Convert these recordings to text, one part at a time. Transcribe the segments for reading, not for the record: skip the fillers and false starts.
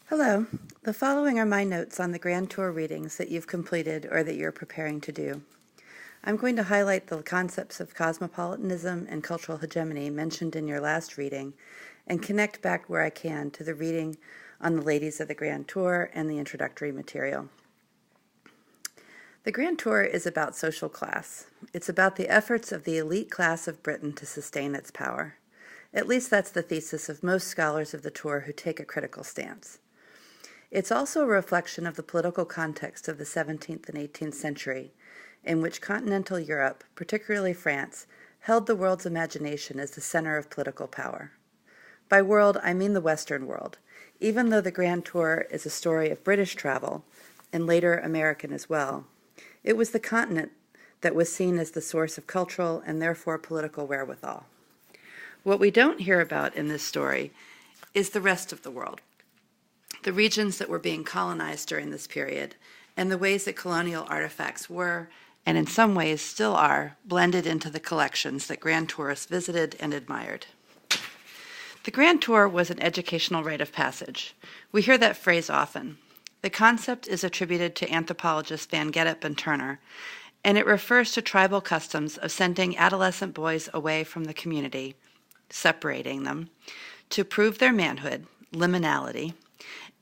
Hello. The following are my notes on the Grand Tour readings that you've completed or that you're preparing to do. I'm going to highlight the concepts of cosmopolitanism and cultural hegemony mentioned in your last reading and connect back where I can to the reading on the ladies of the Grand Tour and the introductory material. The Grand Tour is about social class. It's about the efforts of the elite class of Britain to sustain its power. At least that's the thesis of most scholars of the tour who take a critical stance. It's also a reflection of the political context of the 17th and 18th century, in which continental Europe, particularly France, held the world's imagination as the center of political power. By world, I mean the Western world, even though the Grand Tour is a story of British travel, and later American as well. It was the continent that was seen as the source of cultural and therefore political wherewithal. What we don't hear about in this story is the rest of the world, the regions that were being colonized during this period, and the ways that colonial artifacts were, and in some ways still are, blended into the collections that Grand Tourists visited and admired. The Grand Tour was an educational rite of passage. We hear that phrase often. The concept is attributed to anthropologists Van Getup and Turner, and it refers to tribal customs of sending adolescent boys away from the community, separating them, to prove their manhood, liminality,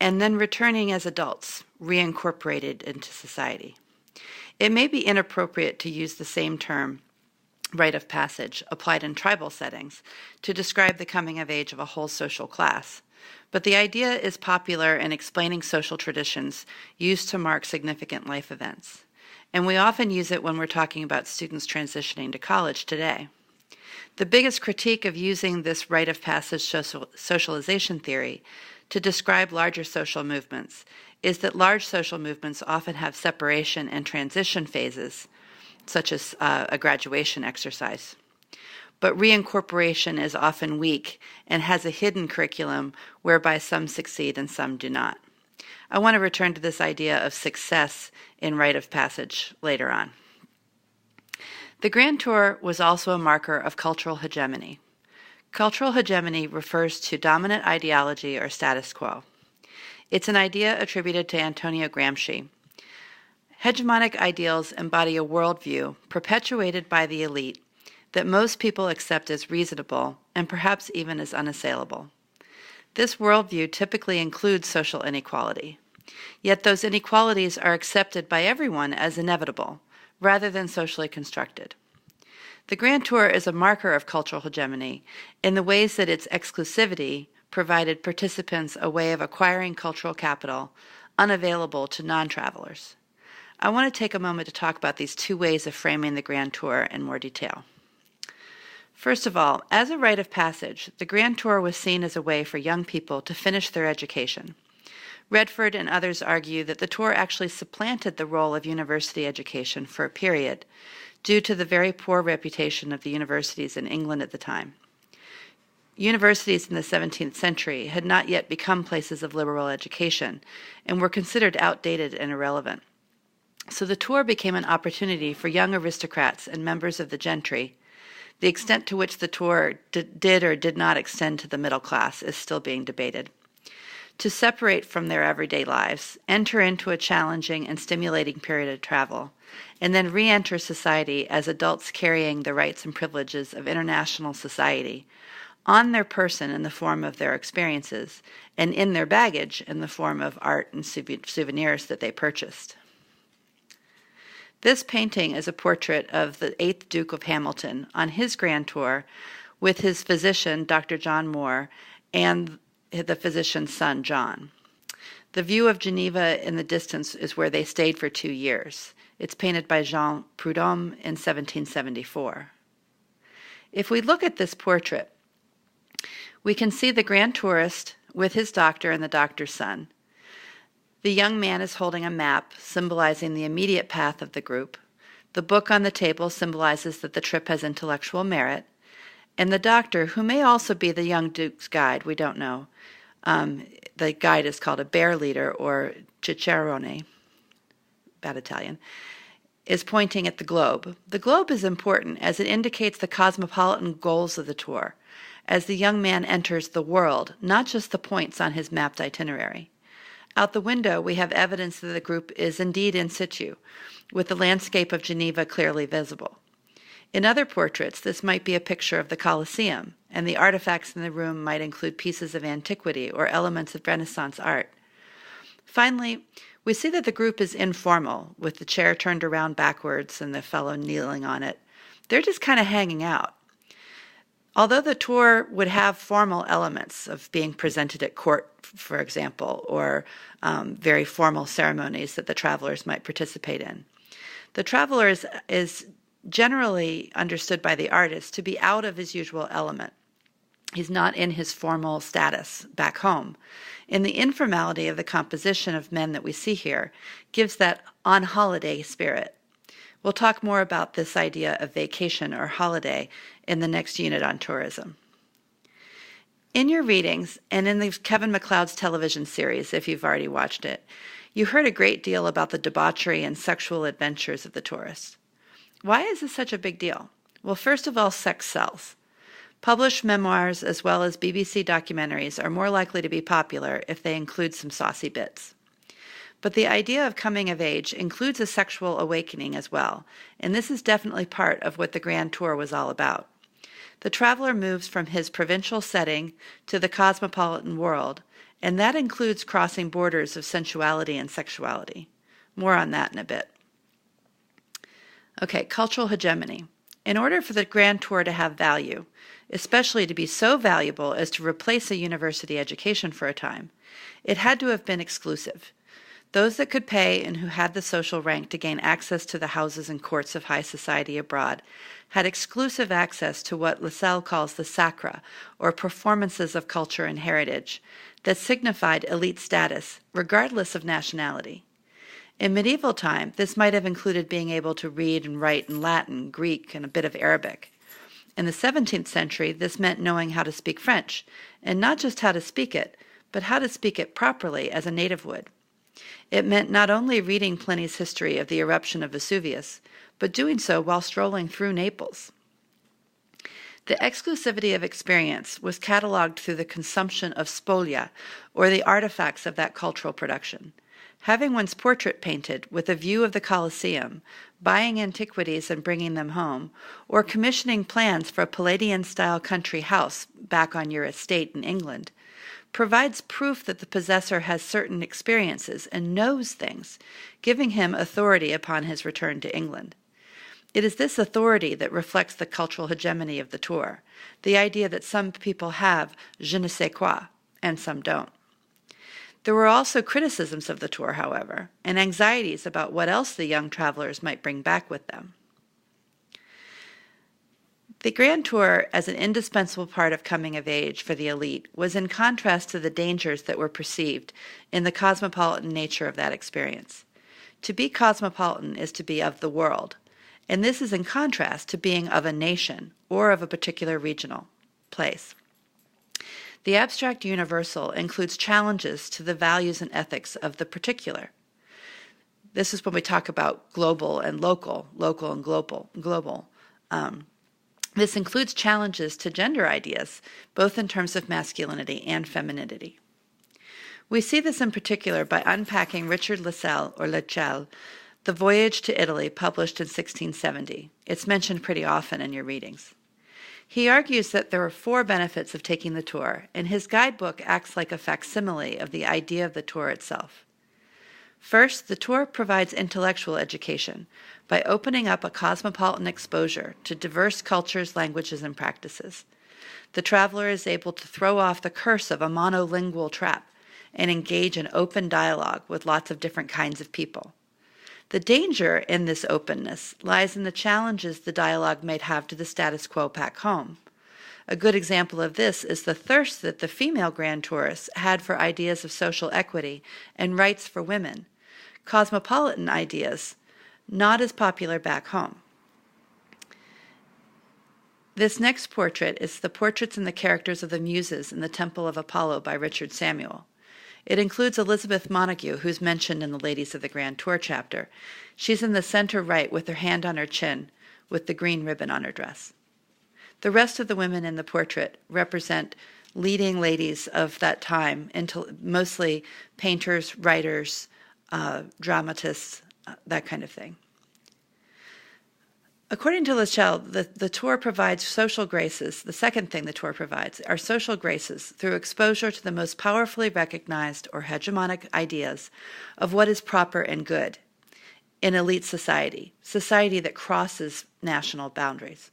and then returning as adults, reincorporated into society. It may be inappropriate to use the same term, rite of passage, applied in tribal settings, to describe the coming of age of a whole social class, but the idea is popular in explaining social traditions used to mark significant life events, and we often use it when we're talking about students transitioning to college today. The biggest critique of using this rite of passage socialization theory to describe larger social movements is that large social movements often have separation and transition phases, such as a graduation exercise. But reincorporation is often weak and has a hidden curriculum whereby some succeed and some do not. I want to return to this idea of success in rite of passage later on. The Grand Tour was also a marker of cultural hegemony. Cultural hegemony refers to dominant ideology or status quo. It's an idea attributed to Antonio Gramsci. Hegemonic ideals embody a worldview perpetuated by the elite that most people accept as reasonable and perhaps even as unassailable. This worldview typically includes social inequality, yet those inequalities are accepted by everyone as inevitable, rather than socially constructed. The Grand Tour is a marker of cultural hegemony in the ways that its exclusivity provided participants a way of acquiring cultural capital unavailable to non-travelers. I want to take a moment to talk about these two ways of framing the Grand Tour in more detail. First of all, as a rite of passage, the Grand Tour was seen as a way for young people to finish their education. Redford and others argue that the tour actually supplanted the role of university education for a period, due to the very poor reputation of the universities in England at the time. Universities in the 17th century had not yet become places of liberal education and were considered outdated and irrelevant. So the tour became an opportunity for young aristocrats and members of the gentry. The extent to which the tour did or did not extend to the middle class is still being debated. To separate from their everyday lives, enter into a challenging and stimulating period of travel, and then re-enter society as adults carrying the rights and privileges of international society, on their person in the form of their experiences, and in their baggage in the form of art and souvenirs that they purchased. This painting is a portrait of the 8th Duke of Hamilton on his Grand Tour with his physician, Dr. John Moore, and the physician's son, John. The view of Geneva in the distance is where they stayed for 2 years. It's painted by Jean Prudhomme in 1774. If we look at this portrait, we can see the Grand Tourist with his doctor and the doctor's son. The young man is holding a map symbolizing the immediate path of the group. The book on the table symbolizes that the trip has intellectual merit. And the doctor, who may also be the young Duke's guide, we don't know. The guide is called a bear leader or cicerone, bad Italian, is pointing at the globe. The globe is important as it indicates the cosmopolitan goals of the tour, as the young man enters the world, not just the points on his mapped itinerary. Out the window, we have evidence that the group is indeed in situ, with the landscape of Geneva clearly visible. In other portraits, this might be a picture of the Colosseum, and the artifacts in the room might include pieces of antiquity or elements of Renaissance art. Finally, we see that the group is informal, with the chair turned around backwards and the fellow kneeling on it. They're just kind of hanging out. Although the tour would have formal elements of being presented at court, for example, or very formal ceremonies that the travelers might participate in, the traveler is generally understood by the artist to be out of his usual element. He's not in his formal status back home. And the informality of the composition of men that we see here gives that on-holiday spirit. We'll talk more about this idea of vacation or holiday in the next unit on tourism. In your readings, and in the Kevin MacLeod's television series, if you've already watched it, you heard a great deal about the debauchery and sexual adventures of the tourists. Why is this such a big deal? Well, first of all, sex sells. Published memoirs as well as BBC documentaries are more likely to be popular if they include some saucy bits. But the idea of coming of age includes a sexual awakening as well, and this is definitely part of what the Grand Tour was all about. The traveler moves from his provincial setting to the cosmopolitan world, and that includes crossing borders of sensuality and sexuality. More on that in a bit. Okay, cultural hegemony. In order for the Grand Tour to have value, especially to be so valuable as to replace a university education for a time, it had to have been exclusive. Those that could pay and who had the social rank to gain access to the houses and courts of high society abroad had exclusive access to what Lassalle calls the sacra, or performances of culture and heritage, that signified elite status, regardless of nationality. In medieval time, this might have included being able to read and write in Latin, Greek, and a bit of Arabic. In the 17th century, this meant knowing how to speak French, and not just how to speak it, but how to speak it properly as a native would. It meant not only reading Pliny's history of the eruption of Vesuvius, but doing so while strolling through Naples. The exclusivity of experience was catalogued through the consumption of spolia, or the artifacts of that cultural production. Having one's portrait painted with a view of the Colosseum, buying antiquities and bringing them home, or commissioning plans for a Palladian-style country house back on your estate in England, provides proof that the possessor has certain experiences and knows things, giving him authority upon his return to England. It is this authority that reflects the cultural hegemony of the tour, the idea that some people have je ne sais quoi, and some don't. There were also criticisms of the tour, however, and anxieties about what else the young travelers might bring back with them. The Grand Tour, as an indispensable part of coming of age for the elite, was in contrast to the dangers that were perceived in the cosmopolitan nature of that experience. To be cosmopolitan is to be of the world, and this is in contrast to being of a nation or of a particular regional place. The abstract universal includes challenges to the values and ethics of the particular. This is when we talk about global and local and global. This includes challenges to gender ideas, both in terms of masculinity and femininity. We see this in particular by unpacking Richard Lassalle, or Lassalle, The Voyage to Italy, published in 1670. It's mentioned pretty often in your readings. He argues that there are 4 benefits of taking the tour, and his guidebook acts like a facsimile of the idea of the tour itself. First, the tour provides intellectual education by opening up a cosmopolitan exposure to diverse cultures, languages, and practices. The traveler is able to throw off the curse of a monolingual trap and engage in open dialogue with lots of different kinds of people. The danger in this openness lies in the challenges the dialogue might have to the status quo back home. A good example of this is the thirst that the female grand tourists had for ideas of social equity and rights for women, cosmopolitan ideas not as popular back home. This next portrait is the Portraits and the Characters of the Muses in the Temple of Apollo by Richard Samuel. It includes Elizabeth Montagu, who's mentioned in the Ladies of the Grand Tour chapter. She's in the center right with her hand on her chin, with the green ribbon on her dress. The rest of the women in the portrait represent leading ladies of that time, mostly painters, writers, dramatists, that kind of thing. According to Lascelles, the tour provides social graces. The second thing the tour provides are social graces through exposure to the most powerfully recognized or hegemonic ideas of what is proper and good in elite society that crosses national boundaries.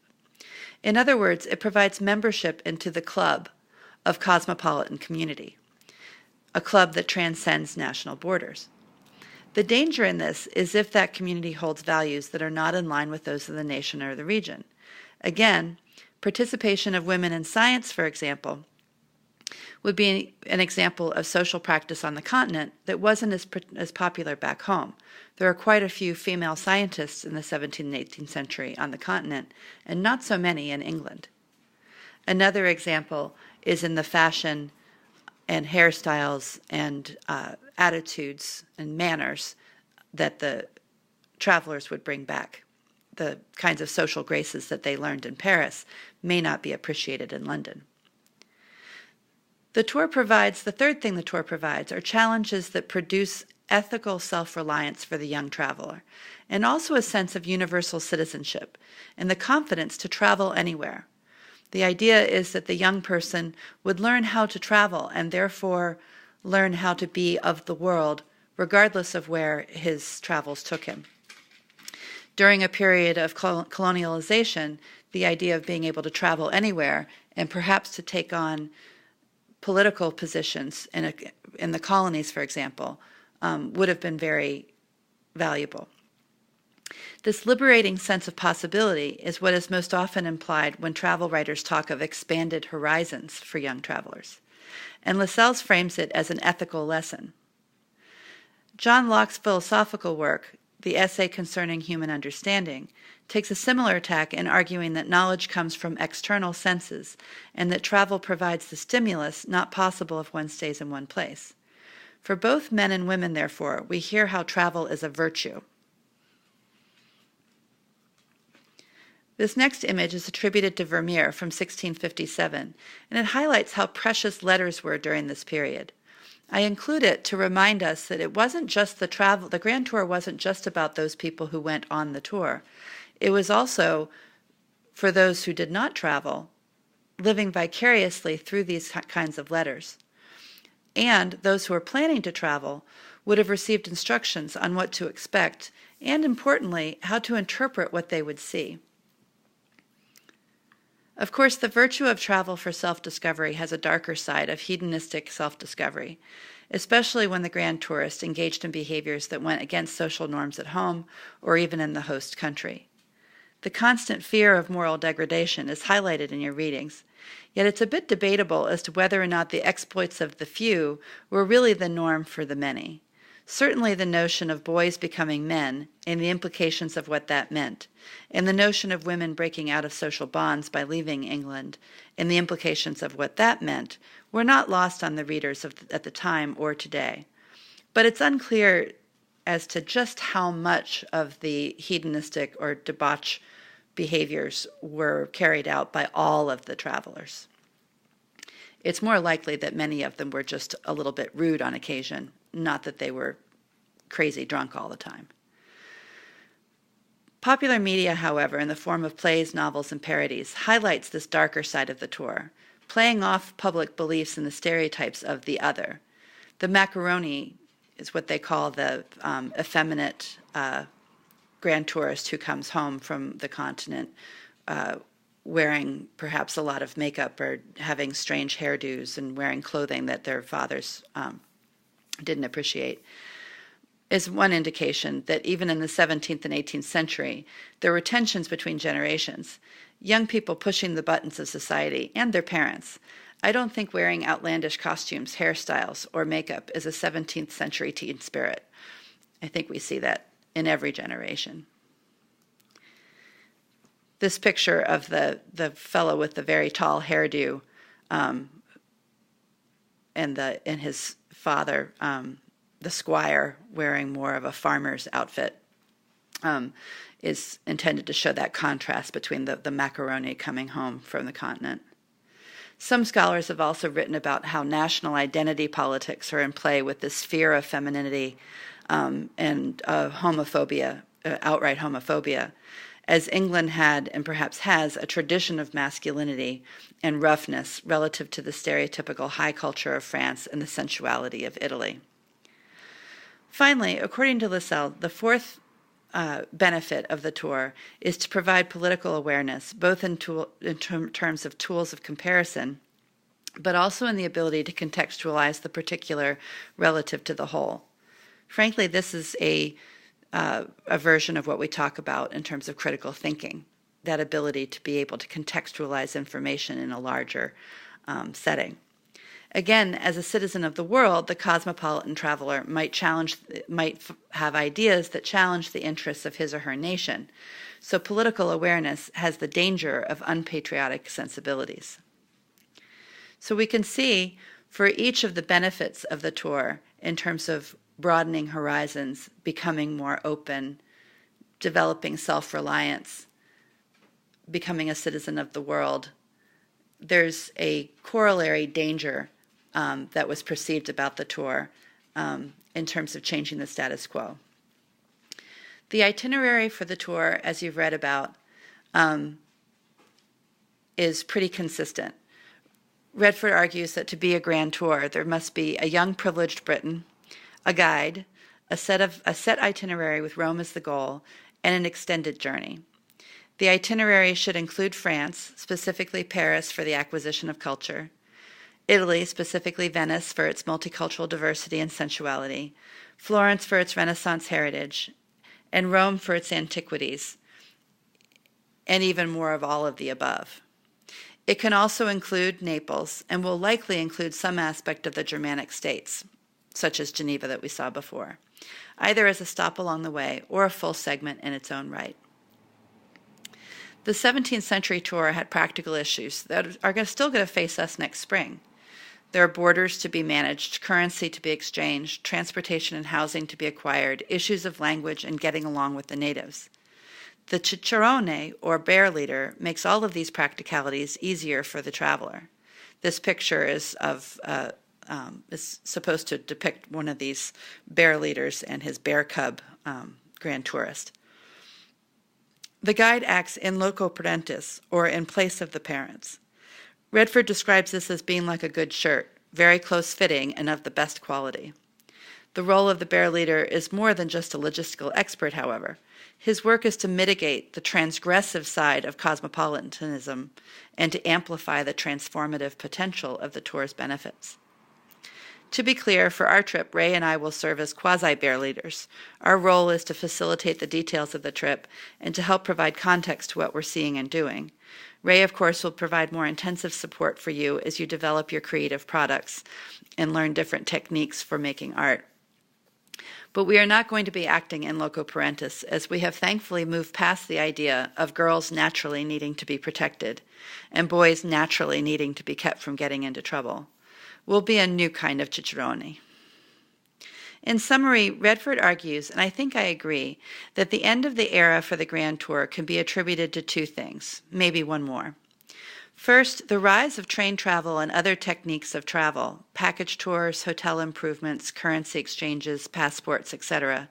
In other words, it provides membership into the club of cosmopolitan community, a club that transcends national borders. The danger in this is if that community holds values that are not in line with those of the nation or the region. Again, participation of women in science, for example, would be an example of social practice on the continent that wasn't as popular back home. There are quite a few female scientists in the 17th and 18th century on the continent, and not so many in England. Another example is in the fashion and hairstyles and attitudes and manners that the travelers would bring back. The kinds of social graces that they learned in Paris may not be appreciated in London. The third thing the tour provides are challenges that produce ethical self-reliance for the young traveler, and also a sense of universal citizenship and the confidence to travel anywhere. The idea is that the young person would learn how to travel and therefore learn how to be of the world, regardless of where his travels took him. During a period of colonialization, the idea of being able to travel anywhere and perhaps to take on political positions in the colonies, for example, would have been very valuable. This liberating sense of possibility is what is most often implied when travel writers talk of expanded horizons for young travelers, and Lascelles frames it as an ethical lesson. John Locke's philosophical work, The Essay Concerning Human Understanding, takes a similar tack in arguing that knowledge comes from external senses and that travel provides the stimulus not possible if one stays in one place. For both men and women, therefore, we hear how travel is a virtue. This next image is attributed to Vermeer from 1657, and it highlights how precious letters were during this period. I include it to remind us that it wasn't just the Grand Tour wasn't just about those people who went on the tour. It was also, for those who did not travel, living vicariously through these kinds of letters. And those who were planning to travel would have received instructions on what to expect, and importantly, how to interpret what they would see. Of course, the virtue of travel for self-discovery has a darker side of hedonistic self-discovery, especially when the grand tourist engaged in behaviors that went against social norms at home or even in the host country. The constant fear of moral degradation is highlighted in your readings, yet it's a bit debatable as to whether or not the exploits of the few were really the norm for the many. Certainly the notion of boys becoming men and the implications of what that meant, and the notion of women breaking out of social bonds by leaving England and the implications of what that meant were not lost on the readers at the time or today. But it's unclear as to just how much of the hedonistic or debauch behaviors were carried out by all of the travelers. It's more likely that many of them were just a little bit rude on occasion, not that they were crazy drunk all the time. Popular media, however, in the form of plays, novels, and parodies, highlights this darker side of the tour, playing off public beliefs and the stereotypes of the other. The macaroni is what they call the effeminate grand tourist who comes home from the continent wearing perhaps a lot of makeup or having strange hairdos and wearing clothing that their fathers didn't appreciate, is one indication that even in the 17th and 18th century, there were tensions between generations, young people pushing the buttons of society and their parents. I don't think wearing outlandish costumes, hairstyles, or makeup is a 17th century teen spirit. I think we see that in every generation. This picture of the fellow with the very tall hairdo and his father, the squire, wearing more of a farmer's outfit, is intended to show that contrast between the macaroni coming home from the continent. Some scholars have also written about how national identity politics are in play with this fear of femininity and homophobia, outright homophobia, as England had and perhaps has a tradition of masculinity and roughness relative to the stereotypical high culture of France and the sensuality of Italy. Finally, according to Lascelles, the fourth benefit of the tour is to provide political awareness, both in terms of tools of comparison, but also in the ability to contextualize the particular relative to the whole. Frankly, this is a version of what we talk about in terms of critical thinking, that ability to be able to contextualize information in a larger setting. Again, as a citizen of the world, the cosmopolitan traveler might have ideas that challenge the interests of his or her nation. So political awareness has the danger of unpatriotic sensibilities. So we can see for each of the benefits of the tour in terms of broadening horizons, becoming more open, developing self-reliance, becoming a citizen of the world, there's a corollary danger that was perceived about the tour in terms of changing the status quo. The itinerary for the tour, as you've read about, is pretty consistent. Redford argues that to be a grand tour, there must be a young privileged Briton, a guide, a set itinerary with Rome as the goal, and an extended journey. The itinerary should include France, specifically Paris for the acquisition of culture, Italy, specifically Venice for its multicultural diversity and sensuality, Florence for its Renaissance heritage, and Rome for its antiquities, and even more of all of the above. It can also include Naples and will likely include some aspect of the Germanic states, such as Geneva that we saw before, either as a stop along the way or a full segment in its own right. The 17th century tour had practical issues that are still going to face us next spring. There are borders to be managed, currency to be exchanged, transportation and housing to be acquired, issues of language and getting along with the natives. The cicerone, or bear leader, makes all of these practicalities easier for the traveler. This picture is supposed to depict one of these bear leaders and his bear cub grand tourist. The guide acts in loco parentis, or in place of the parents. Redford describes this as being like a good shirt, very close-fitting and of the best quality. The role of the bear leader is more than just a logistical expert, however. His work is to mitigate the transgressive side of cosmopolitanism and to amplify the transformative potential of the tour's benefits. To be clear, for our trip, Ray and I will serve as quasi-bear leaders. Our role is to facilitate the details of the trip and to help provide context to what we're seeing and doing. Ray, of course, will provide more intensive support for you as you develop your creative products and learn different techniques for making art. But we are not going to be acting in loco parentis, as we have thankfully moved past the idea of girls naturally needing to be protected and boys naturally needing to be kept from getting into trouble. We'll be a new kind of cicerone. In summary, Redford argues, and I think I agree, that the end of the era for the Grand Tour can be attributed to two things, maybe one more. First, the rise of train travel and other techniques of travel, package tours, hotel improvements, currency exchanges, passports, etc.,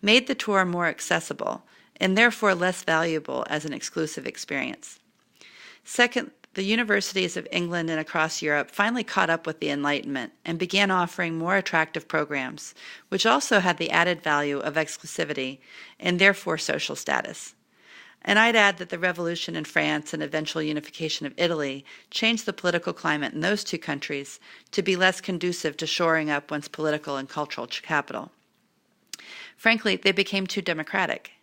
made the tour more accessible and therefore less valuable as an exclusive experience. Second, the universities of England and across Europe finally caught up with the Enlightenment and began offering more attractive programs, which also had the added value of exclusivity and therefore social status. And I'd add that the revolution in France and eventual unification of Italy changed the political climate in those two countries to be less conducive to shoring up one's political and cultural capital. Frankly, they became too democratic.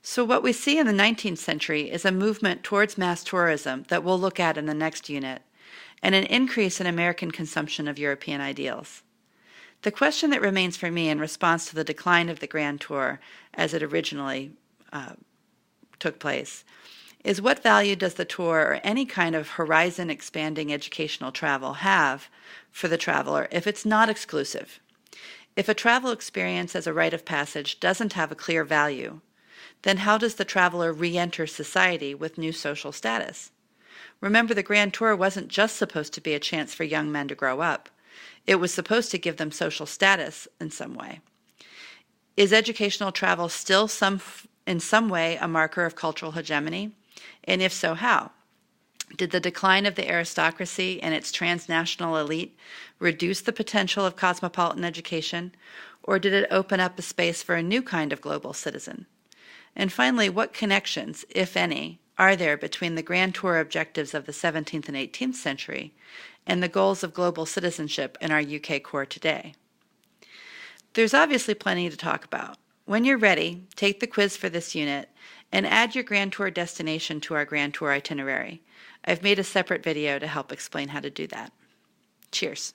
So what we see in the 19th century is a movement towards mass tourism that we'll look at in the next unit, and an increase in American consumption of European ideals. The question that remains for me in response to the decline of the Grand Tour as it originally took place is, what value does the tour or any kind of horizon-expanding educational travel have for the traveler if it's not exclusive? If a travel experience as a rite of passage doesn't have a clear value, then how does the traveler re-enter society with new social status? Remember, the Grand Tour wasn't just supposed to be a chance for young men to grow up. It was supposed to give them social status in some way. Is educational travel still in some way a marker of cultural hegemony? And if so, how? Did the decline of the aristocracy and its transnational elite reduce the potential of cosmopolitan education, or did it open up a space for a new kind of global citizen? And finally, what connections, if any, are there between the Grand Tour objectives of the 17th and 18th century and the goals of global citizenship in our UK core today? There's obviously plenty to talk about. When you're ready, take the quiz for this unit and add your Grand Tour destination to our Grand Tour itinerary. I've made a separate video to help explain how to do that. Cheers.